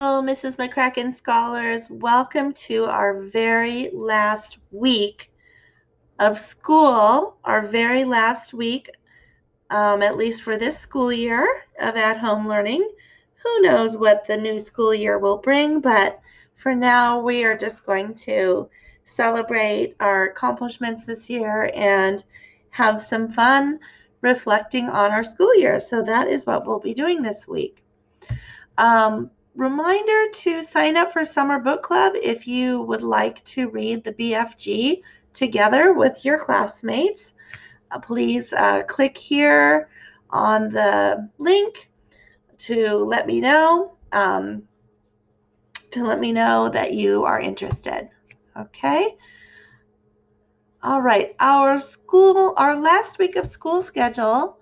Hello, Mrs. McCracken Scholars. Welcome to our very last week of school, our very last week, at least for this school year of at-home learning. Who knows what the new school year will bring, but for now, we are just going to celebrate our accomplishments this year and have some fun reflecting on our school year. So that is what we'll be doing this week. Reminder to sign up for Summer Book Club if you would like to read the BFG together with your classmates. Please click here on the link to let me know that you are interested. Okay. All right. Our last week of school schedule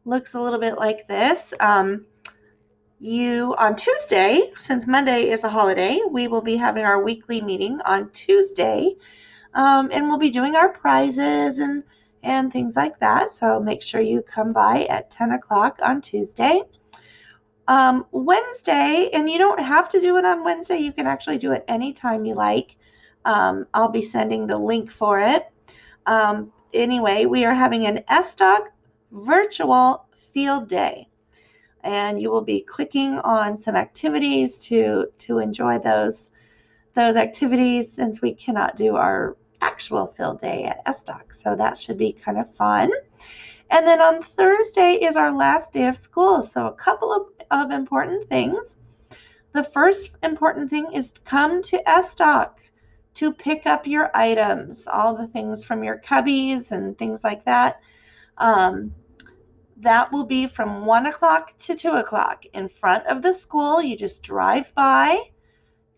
looks a little bit like this. On Tuesday, since Monday is a holiday, we will be having our weekly meeting on Tuesday, and we'll be doing our prizes and things like that. So make sure you come by at 10 o'clock on Tuesday. Wednesday, and you don't have to do it on Wednesday. You can actually do it anytime you like. I'll be sending the link for it. Anyway, we are having an SDOC virtual field day. And you will be clicking on some activities to enjoy those activities, since we cannot do our actual field day at SDOC. So that should be kind of fun. And then on Thursday is our last day of school. So a couple of important things. The first important thing is to come to SDOC to pick up your items, all the things from your cubbies and things like that. That will be from 1 o'clock to 2 o'clock in front of the school. You just drive by.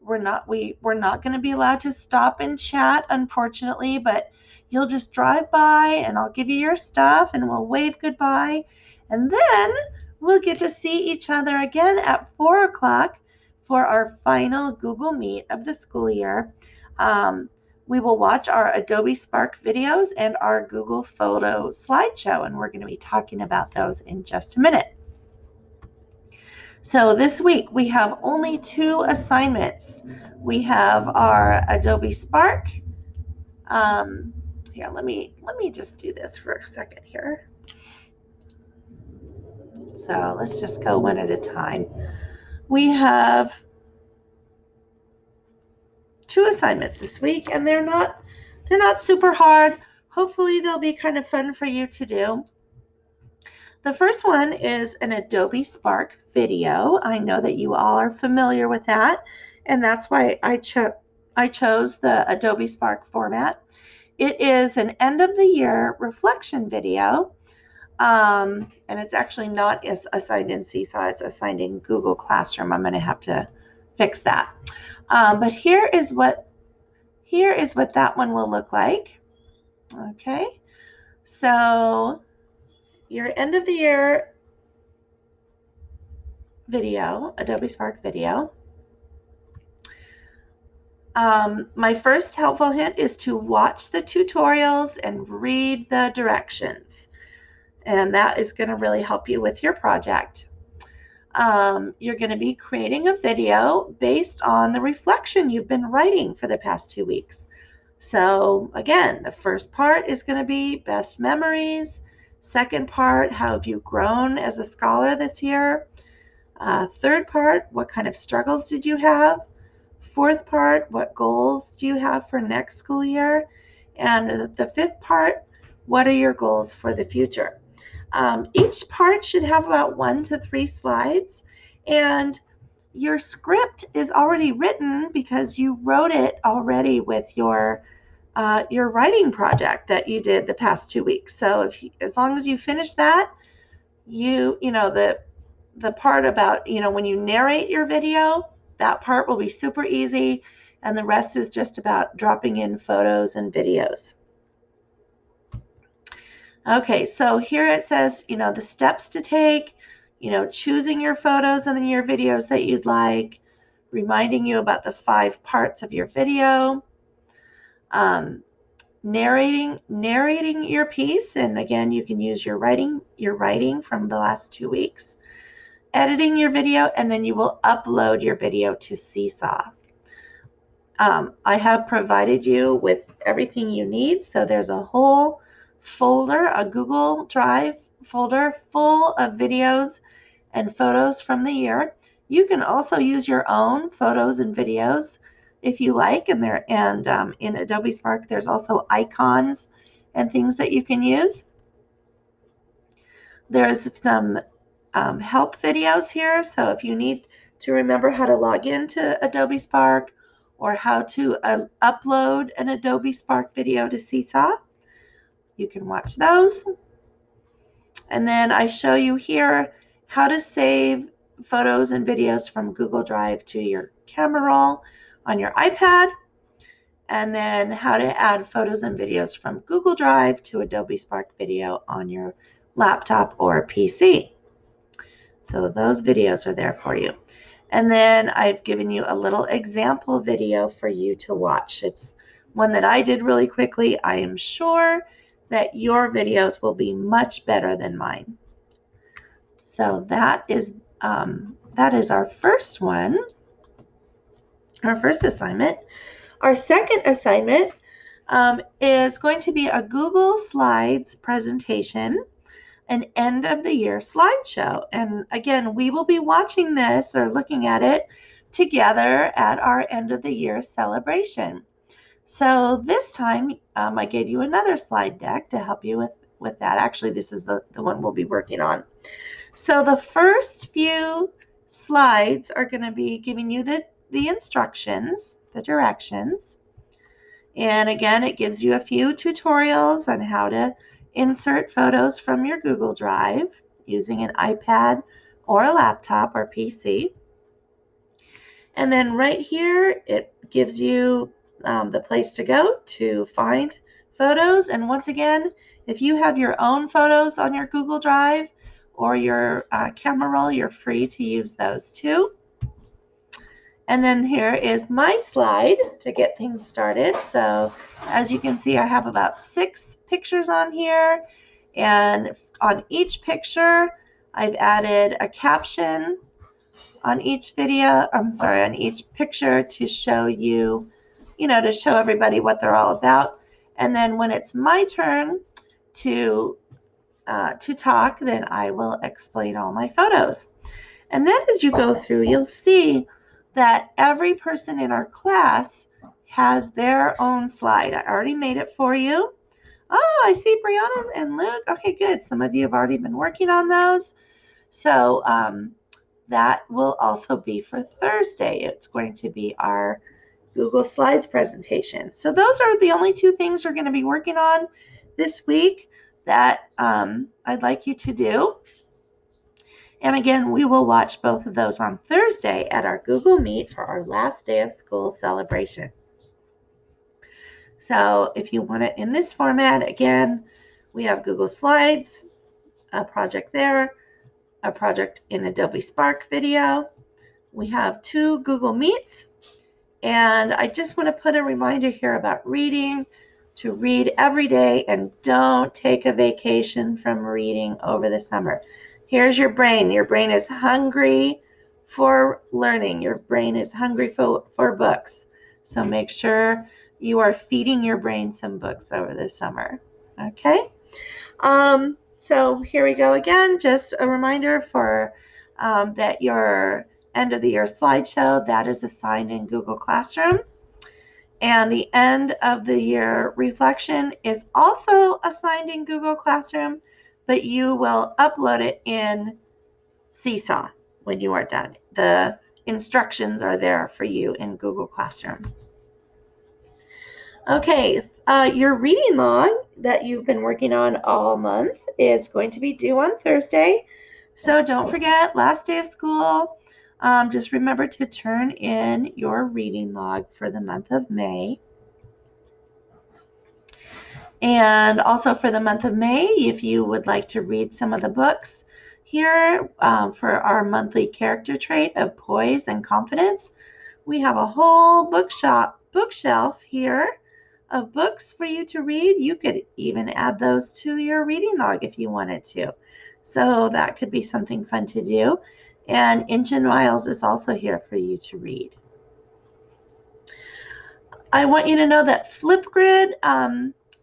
We're not going to be allowed to stop and chat, unfortunately, but you'll just drive by and I'll give you your stuff and we'll wave goodbye. And then we'll get to see each other again at 4 o'clock for our final Google Meet of the school year. We will watch our Adobe Spark videos and our Google Photo slideshow, and we're going to be talking about those in just a minute. So this week we have only 2 assignments. We have our Adobe Spark. Here, let me just do this for a second here. So let's just go one at a time. We have 2 assignments this week, and they're not super hard. Hopefully they'll be kind of fun for you to do. The first one is an Adobe Spark video. I know that you all are familiar with that, and that's why I chose the Adobe Spark format. It is an end of the year reflection video, and it's actually not assigned in Seesaw, it's assigned in Google Classroom. I'm going to have to fix that. But here is what that one will look like. Okay, so your end of the year video, Adobe Spark video. My first helpful hint is to watch the tutorials and read the directions. And that is going to really help you with your project. You're going to be creating a video based on the reflection you've been writing for the past 2 weeks. So again, the first part is going to be best memories. Second part, how have you grown as a scholar this year? Third part, what kind of struggles did you have? Fourth part, what goals do you have for next school year? And the fifth part, what are your goals for the future? Each part should have about 1 to 3 slides, and your script is already written because you wrote it already with your writing project that you did the past 2 weeks. So as long as you finish that, the part about, when you narrate your video, that part will be super easy, and the rest is just about dropping in photos and videos. Okay, so here it says, the steps to take, choosing your photos and then your videos that you'd like, reminding you about the 5 parts of your video, narrating your piece, and again, you can use your writing from the last 2 weeks. editing your video, and then you will upload your video to Seesaw. I have provided you with everything you need. So there's a whole folder, a Google Drive folder full of videos and photos from the year. You can also use your own photos and videos if you like. And in Adobe Spark, there's also icons and things that you can use. There's some help videos here. So if you need to remember how to log into Adobe Spark or how to upload an Adobe Spark video to Seesaw, you can watch those. And then I show you here how to save photos and videos from Google Drive to your camera roll on your iPad, and then how to add photos and videos from Google Drive to Adobe Spark Video on your laptop or PC. So those videos are there for you. And then I've given you a little example video for you to watch. It's one that I did really quickly. I am sure that your videos will be much better than mine. So that is our first one, our first assignment. Our second assignment is going to be a Google Slides presentation, an end of the year slideshow. And again, we will be watching this or looking at it together at our end of the year celebration. So this time I gave you another slide deck to help you with that. Actually, this is the one we'll be working on. So the first few slides are going to be giving you the instructions, the directions. And again, it gives you a few tutorials on how to insert photos from your Google Drive using an iPad or a laptop or PC. And then right here, it gives you the place to go to find photos. And once again, if you have your own photos on your Google Drive or your camera roll, you're free to use those too. And then here is my slide to get things started. So as you can see, I have about 6 pictures on here. And on each picture, I've added a caption on each on each picture to show you, to show everybody what they're all about. And then when it's my turn to talk, then I will explain all my photos. And then as you go through, you'll see that every person in our class has their own slide. I already made it for you. Oh, I see Brianna and Luke. Okay, good. Some of you have already been working on those. So that will also be for Thursday. It's going to be our Google Slides presentation. So those are the only 2 things we're going to be working on this week that I'd like you to do. And again, we will watch both of those on Thursday at our Google Meet for our last day of school celebration. So if you want it in this format, again, we have Google Slides, a project there, a project in Adobe Spark Video. We have 2 Google Meets. And I just want to put a reminder here about reading, to read every day, and don't take a vacation from reading over the summer. Here's your brain. Your brain is hungry for learning. Your brain is hungry for books. So make sure you are feeding your brain some books over the summer. Okay? So here we go again. Just a reminder for that your end of the year slideshow, that is assigned in Google Classroom. And the end of the year reflection is also assigned in Google Classroom, but you will upload it in Seesaw when you are done. The instructions are there for you in Google Classroom. Okay, your reading log that you've been working on all month is going to be due on Thursday. So don't forget, last day of school, just remember to turn in your reading log for the month of May. And also for the month of May, if you would like to read some of the books here for our monthly character trait of poise and confidence, we have a whole bookshelf here of books for you to read. You could even add those to your reading log if you wanted to. So that could be something fun to do. And Inch and Miles is also here for you to read. I want you to know that Flipgrid,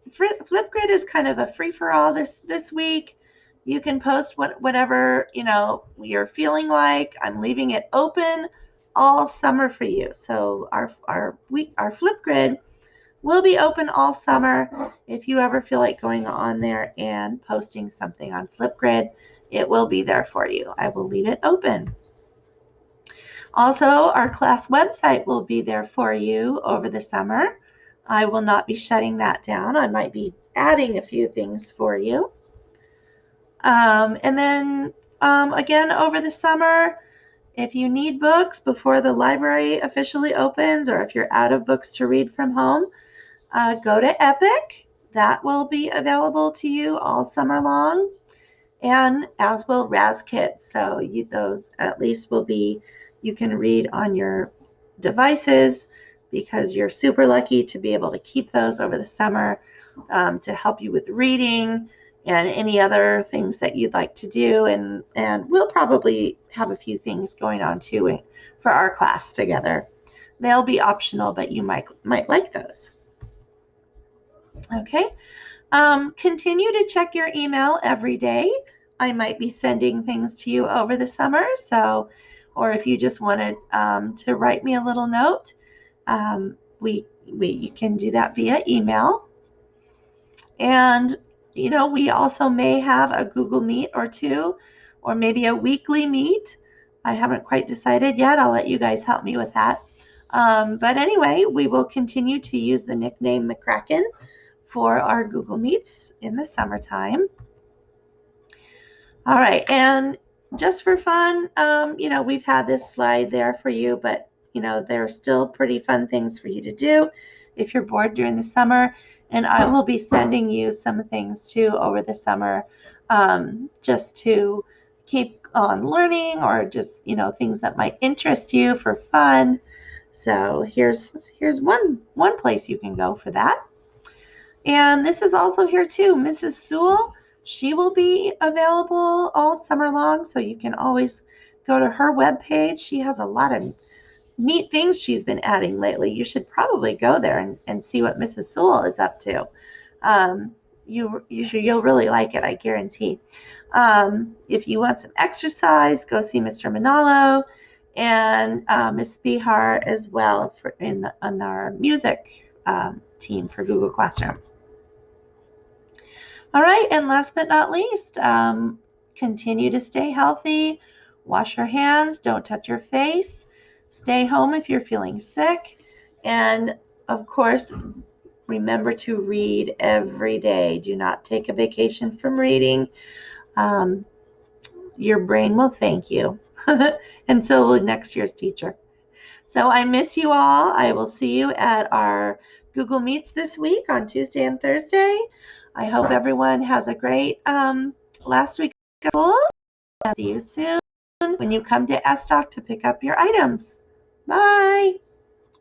Flipgrid is kind of a free-for-all this week. You can post whatever you're feeling like. I'm leaving it open all summer for you. So our Flipgrid will be open all summer. If you ever feel like going on there and posting something on Flipgrid, it will be there for you. I will leave it open. Also, our class website will be there for you over the summer. I will not be shutting that down. I might be adding a few things for you. And then again, over the summer, if you need books before the library officially opens, or if you're out of books to read from home, go to Epic. That will be available to you all summer long, and as will RazKids. So those at least will be, you can read on your devices, because you're super lucky to be able to keep those over the summer to help you with reading and any other things that you'd like to do. And we'll probably have a few things going on too for our class together. They'll be optional, but you might like those. Okay. Continue to check your email every day. I might be sending things to you over the summer. So, or if you just wanted to write me a little note, you can do that via email. And we also may have a Google Meet or two, or maybe a weekly meet. I haven't quite decided yet. I'll let you guys help me with that. But anyway, we will continue to use the nickname McCracken for our Google Meets in the summertime. All right, and just for fun, we've had this slide there for you, but there are still pretty fun things for you to do if you're bored during the summer. And I will be sending you some things too over the summer, just to keep on learning, or just things that might interest you for fun. So here's one place you can go for that. And this is also here too, Mrs. Sewell. She will be available all summer long, so you can always go to her webpage. She has a lot of neat things she's been adding lately. You should probably go there and see what Mrs. Sewell is up to. You'll really like it, I guarantee. If you want some exercise, go see Mr. Manalo and Miss Bihar as well on our music team for Google Classroom. All right, and last but not least, continue to stay healthy, wash your hands, don't touch your face, stay home if you're feeling sick, and of course, remember to read every day. Do not take a vacation from reading. Your brain will thank you, and so will next year's teacher. So I miss you all. I will see you at our Google Meets this week on Tuesday and Thursday. I hope everyone has a great last week of school. See you soon when you come to SDoc to pick up your items. Bye.